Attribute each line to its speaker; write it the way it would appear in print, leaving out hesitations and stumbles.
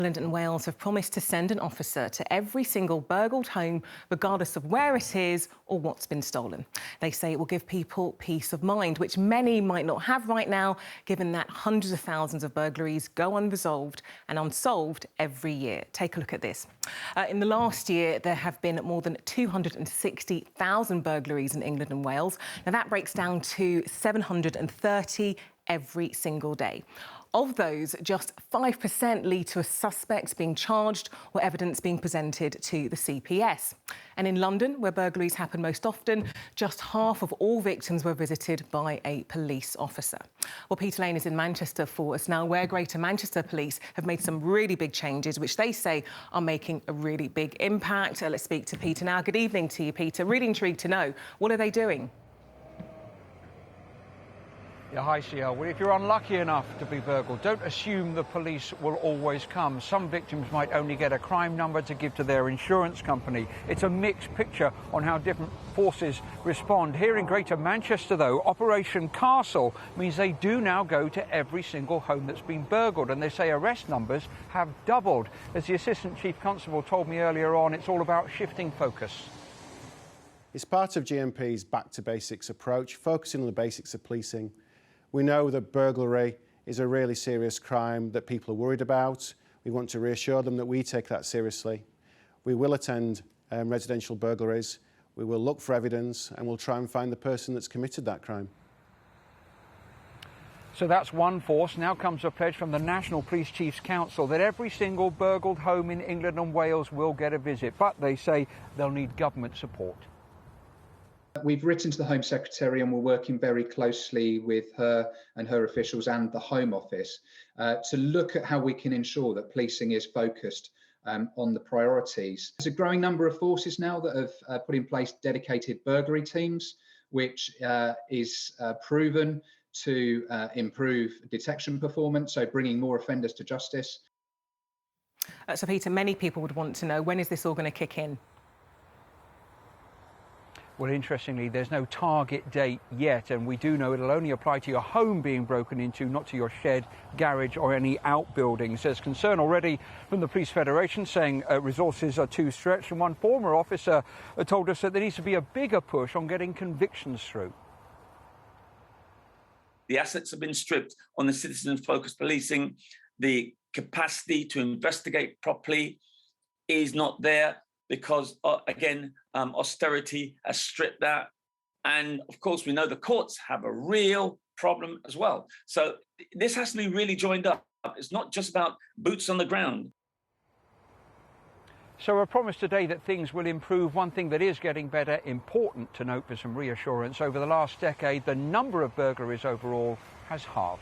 Speaker 1: England and Wales have promised to send an officer to every single burgled home, regardless of where it is or what's been stolen. They say it will give people peace of mind, which many might not have right now, given that hundreds of thousands of burglaries go unresolved and unsolved every year. Take a look at this. In the last year, there have been more than 260,000 burglaries in England and Wales. Now, that breaks down to 730 every single day. Of those, just 5% lead to a suspect being charged or evidence being presented to the CPS. And in London, where burglaries happen most often, just half of all victims were visited by a police officer. Well, Peter Lane is in Manchester for us now, where Greater Manchester Police have made some really big changes, which they say are making a really big impact. Let's speak to Peter now. Good evening to you, Peter. Really intrigued to know, what are they doing?
Speaker 2: Yeah, hi, CL. Well, if you're unlucky enough to be burgled, don't assume the police will always come. Some victims might only get a crime number to give to their insurance company. It's a mixed picture on how different forces respond. Here in Greater Manchester, though, Operation Castle means they do now go to every single home that's been burgled, and they say arrest numbers have doubled. As the Assistant Chief Constable told me earlier on, it's all about shifting focus.
Speaker 3: It's part of GMP's back to basics approach, focusing on the basics of policing. We know that burglary is a really serious crime that people are worried about. We want to reassure them that we take that seriously. We will attend residential burglaries. We will look for evidence and we'll try and find the person that's committed that crime.
Speaker 2: So that's one force. Now comes a pledge from the National Police Chiefs Council that every single burgled home in England and Wales will get a visit. But they say they'll need government support.
Speaker 4: We've written to the Home Secretary and we're working very closely with her and her officials and the Home Office to look at how we can ensure that policing is focused on the priorities. There's a growing number of forces now that have put in place dedicated burglary teams, which is proven to improve detection performance, so bringing more offenders to justice.
Speaker 1: So, Peter, many people would want to know, when is this all going to kick in?
Speaker 2: Well, interestingly, there's no target date yet, and we do know it'll only apply to your home being broken into, not to your shed, garage or any outbuildings. There's concern already from the Police Federation saying resources are too stretched, and one former officer told us that there needs to be a bigger push on getting convictions through.
Speaker 5: The assets have been stripped on the citizen-focused policing. The capacity to investigate properly is not there, because, again, austerity has stripped that. And, of course, we know the courts have a real problem as well. So this has to be really joined up. It's not just about boots on the ground.
Speaker 2: So a promise today that things will improve. One thing that is getting better, important to note for some reassurance, over the last decade, the number of burglaries overall has halved.